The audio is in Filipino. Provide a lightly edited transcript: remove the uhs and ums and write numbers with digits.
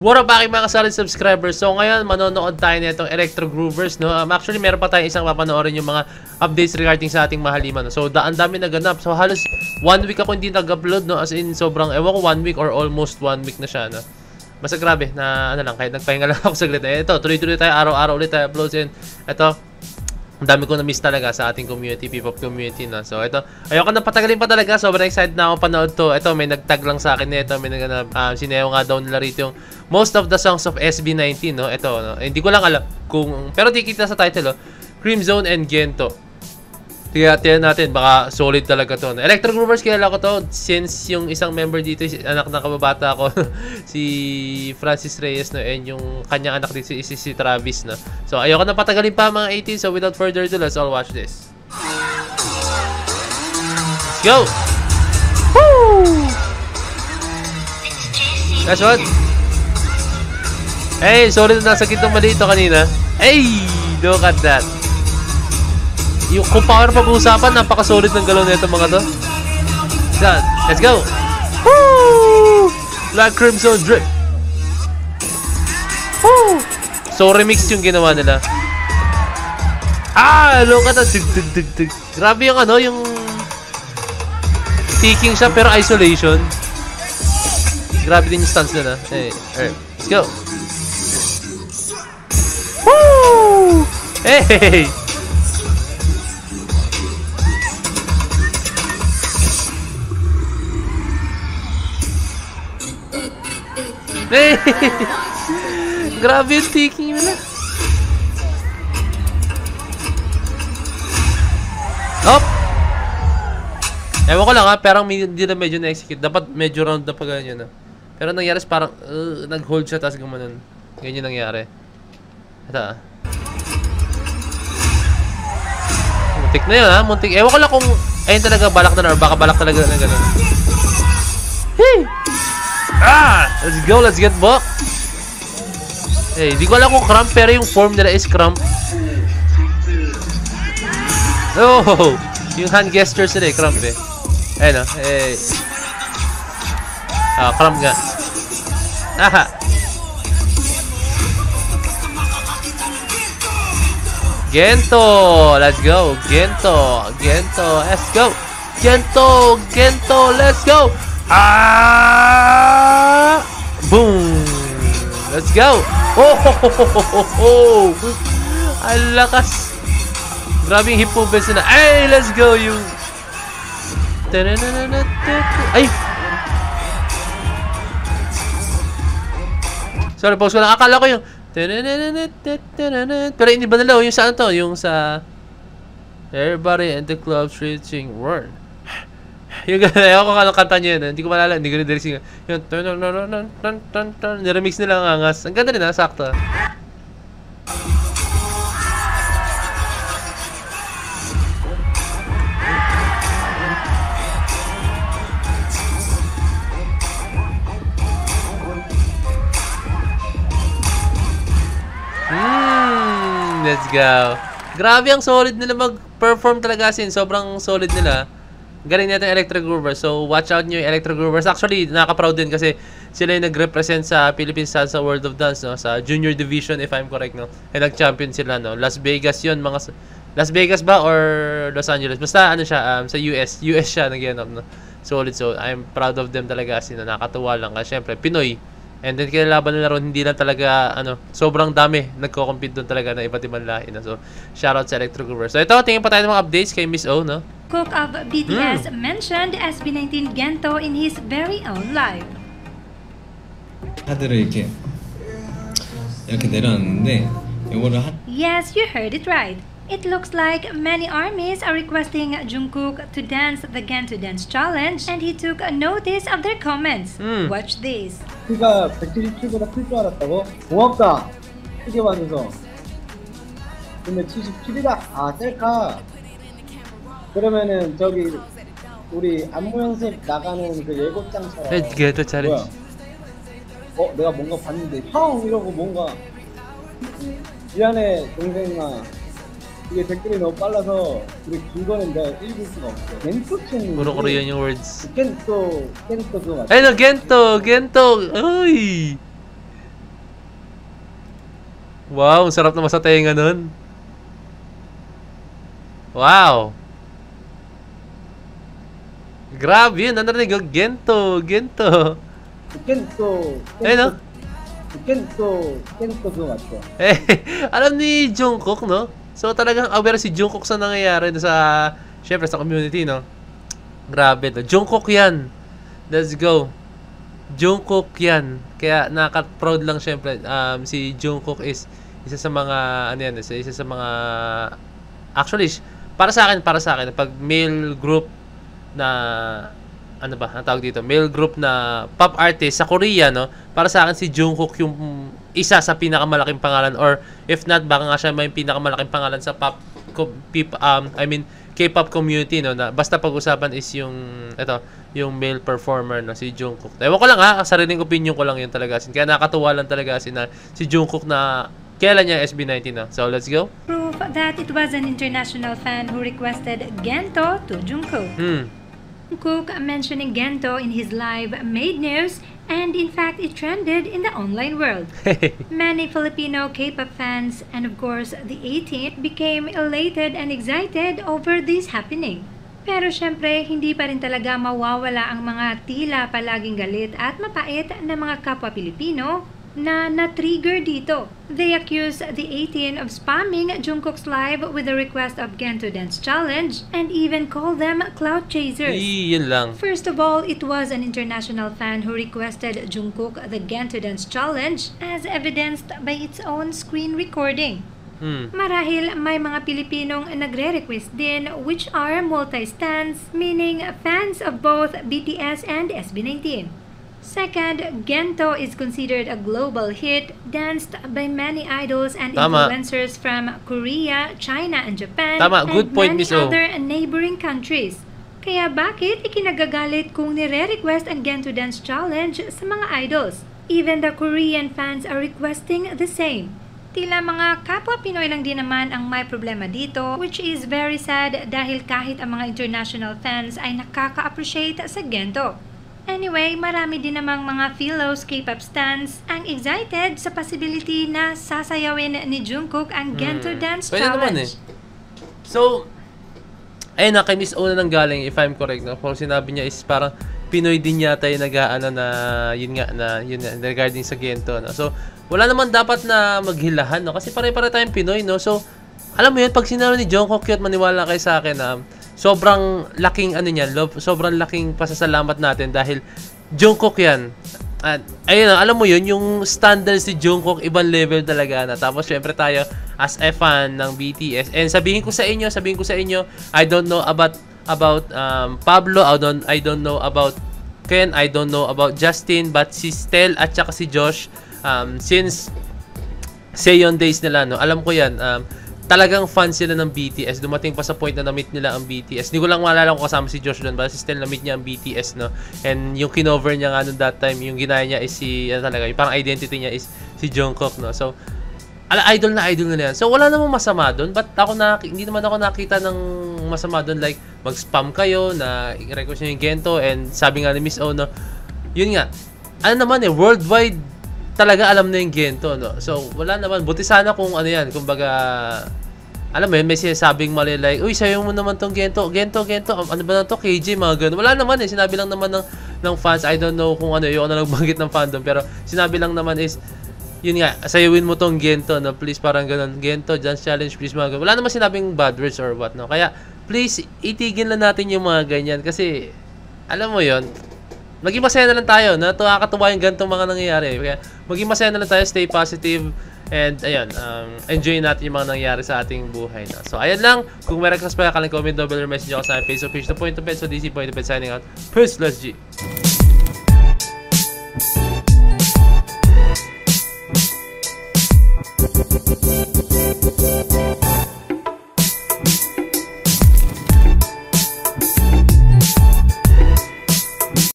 What up aking mga solid subscribers? So ngayon manonood tayo nitong Electro Groovers, no? Actually meron pa tayong isang papanoorin yung mga updates regarding sa ating mahaliman, no? So ang dami naganap. So halos 1 week ako hindi nag-upload, no? As in sobrang ewan ko 1 week or almost 1 week na siya, no? Basta grabe na ano lang, kahit nagpahinga lang ako saglit. Ito, tuloy-tuloy tayo, araw-araw ulit tayo uploads and ito, ang dami ko na-miss talaga sa ating community, P-pop community, no? So ito, ayoko na patagalin pa talaga, sobrang excited na ako panood to. Ito, may nagtag lang sa akin nito, may sineo nga daw nila rito yung most of the songs of SB19, no? Ito, no? Hindi ko lang alam kung, pero di kita sa title, oh. Cream Zone and Gento. Tingnan natin, baka solid talaga to. Electro Groovers, kilala ko to since yung isang member dito, anak ng kababata ko, si Francis Reyes, no? And yung kanyang anak dito, si Travis, no? So, ayoko na patagalin pa mga 18. So, without further ado, let's all watch this. Let's go! Woo! That's what? Hey, solid na nasa kitang mali ito kanina. Hey! Look at that. Yung kung power pag-uusapan, napaka-solid ng galaw nito mga to. Let's go! Woo! Black Crimson Drip. Woo! So remix yung ginawa nila. Look at that. Grabe yung ano, yung picking siya pero isolation. Grabe din yung stance nila. Hey, let's go! Woo! Hey! Hey! Grabe yung ticking nila. Hop! Ewan ko lang ha, parang hindi na medyo na-execute. Dapat medyo round na pa ganyan na. Pero nangyari parang nag-hold siya tapos gumanon. Ganyan nangyari. Ito muntik na yun ha, muntik. Ewan ko lang kung ayun talaga balak na or baka balak talaga na gano'n. Hey! Let's go, let's get back. Hey, di ko alam kung cramp pero yung form nila is cramp. Oh, yung hand gestures nila cramp eh. Ayun o, hey. Cramp nga. Gento, let's go. Gento, let's go. Gento, let's go. Boom! Let's go! Oh! Ang lakas! Grabe yung hip movements na. Ay! Let's go! Yung... Ay! Sorry, pause ko lang. Akala ko yung... Pero hindi ba nila? Yung sa ano to? Yung sa... Everybody in the club reaching word. Yung gano'n, ako kung anong kanta niya yun, hindi ko malala, hindi ko rin direct yung niremix nila ang angas. Ang ganda rin ha, sakto. Let's go. Grabe ang solid nila mag-perform talaga sin, sobrang solid nila. Galing natin Electro Groovers. So, watch out nyo yung Electro Groovers. Actually, nakaka-proud din kasi sila yung nag-represent sa Philippine Salsa World of Dance, no? Sa Junior Division, if I'm correct, no? And nag-champion sila, no? Las Vegas yun, mga... Las Vegas ba or Los Angeles? Basta, ano siya, sa US. US siya, nag-end up, no? Solid. So, I'm proud of them talaga kasi na nakatuwa lang. Kasi, syempre, Pinoy. And then, kinalaban nila ron, hindi lang talaga, sobrang dami. Nagko-compete doon talaga na iba't ibang lahi, no? So, shoutout sa Electro Groovers. So, ito, tingin pa tayo ng mga updates kay Miss O, no? Cook of BTS mentioned SB19 Gento in his very own live. 카드를 이렇게 내려놨는데 이거를 Yes, you heard it right. It looks like many armies are requesting Jungkook to dance the Gento Dance Challenge, and he took notice of their comments. Watch this. 키가 177보다 클 줄 알았다고? 고맙다. 크게 봐줘서. 근데 77이다. 셀카. 그러면은 저기 우리 안무 연습 나가는 그 예고장처럼 Gento Challenge. 내가 뭔가 봤는데 형 이러고 뭔가 미안해 동생아 이게 댓글이 너무 빨라서 우리 긴 거는 내가 읽을 수가 없어. 겐토 친. Puro Korean yung words. 겐토 그거 맞아. Ay no, Gento! Gento! Uy! Wow, ang sarap naman sa tenga nun. Wow. Grabe yun. Ano rin? Gento. 켄토 Eh, no? 켄토 그거 맞죠? Eh, alam ni Jungkook, no? So, talagang aware si Jungkook sa nangyayari sa, syempre, sa community, no? Grabe, no? Jungkook yan. Let's go. Jungkook yan. Kaya, nakaka-proud lang, syempre, si Jungkook is isa sa mga, ano yan, isa sa mga, actually, para sa akin, pag male group na, ano ba, ang tawag dito, male group na pop artist sa Korea, no? Para sa akin si Jungkook yung isa sa pinakamalaking pangalan, or if not, baka nga siya may pinakamalaking pangalan sa K-pop community, no? Na basta pag-usapan is yung male performer, no, si Jungkook. Ewan ko lang ha, sariling opinion ko lang yun talaga. Kaya nakakatuwa lang talaga na si Jungkook na kailan niya SB19 na. So let's go. Proof that it was an international fan who requested Gento to Jungkook. Jungkook mentioning Gento in his live made news, and in fact it trended in the online world. Many Filipino K-pop fans and of course the 18th became elated and excited over this happening. Pero syempre, hindi pa rin talaga mawawala ang mga tila palaging galit at mapait na mga kapwa Pilipino na na-trigger dito. They accuse the 18 of spamming Jungkook's live with the request of Gento Dance Challenge and even call them clout chasers. Yun lang. First of all, it was an international fan who requested Jungkook the Gento Dance Challenge as evidenced by its own screen recording. Marahil may mga Pilipinong nagre-request din, which are multi-stans, meaning fans of both BTS and SB19. Second, Gento is considered a global hit, danced by many idols and influencers from Korea, China, and Japan, Good point, and many Miss O. other neighboring countries. Kaya bakit ikinagagalit kung nire-request ang Gento Dance Challenge sa mga idols? Even the Korean fans are requesting the same. Tila mga kapwa Pinoy lang din naman ang may problema dito, which is very sad dahil kahit ang mga international fans ay nakaka-appreciate sa Gento. Anyway, marami din namang mga Philos K-pop stans ang excited sa possibility na sasayawin ni Jungkook ang Gento Dance Pwede Challenge. naman eh. So, ayun na, kay Miss O na nang galing, if I'm correct, no? Kung sinabi niya is parang Pinoy din yata yung nag-aano na, yun nga, regarding sa Gento, no? So, wala naman dapat na maghilahan, no? Kasi pare-pare tayong Pinoy, no? So, alam mo yun, pag sinabi ni Jungkook yun, maniwala kayo sa akin na sobrang laking ano niyan, sobrang laking pasasalamat natin dahil Jungkook yan. At ayun, alam mo yun, yung standard si Jungkook, ibang level talaga na. Tapos syempre tayo as a fan ng BTS. And sabihin ko sa inyo, I don't know about Pablo, I don't know about Ken, I don't know about Justin, but si Stel at saka si Josh, since Seon days nila, no, alam ko yan, talagang fan sila ng BTS. Dumating pa sa point na na-meet nila ang BTS. Hindi ko lang maalala kung kasama si Josh doon, but si Stel na-meet niya ang BTS, no. And yung kinover niya nga noon that time, yung ginaya niya is talaga, yung parang identity niya is si Jungkook, no. So, idol na yan. So, wala namang masama doon. But hindi naman ako nakita ng masama doon, like, mag-spam kayo na i-request nyo yung Gento, and sabi nga ni Miss O, no, yun nga, worldwide talaga alam na yung Gento, no. So, wala naman. Buti sana kung ano yan, kumbaga, alam mo yun, may sinasabing mali like, uy, sayo mo naman tong Gento, ano ba na to, KJ, mga ganun. Wala naman eh, sinabi lang naman ng fans, I don't know kung ano, yung ano nagbanggit ng fandom, pero sinabi lang naman is, yun nga, sayawin mo tong Gento, no, please, parang ganun, Gento, Dance Challenge, please, mga ganun. Wala naman sinabing bad words or what, no. Kaya, please, itigil na natin yung mga ganyan, kasi, alam mo yun, maging masaya na lang tayo, na nakakatuwa yung ganitong mga nangyayari. Kaya maging masaya na lang tayo, stay positive, and ayun, enjoy natin yung mga nangyayari sa ating buhay. No? So ayun lang, kung meron ka pa, comment, double message ako sa Facebook page, The Point of Pet, so DC Point of Pet signing out. Peace, let's G.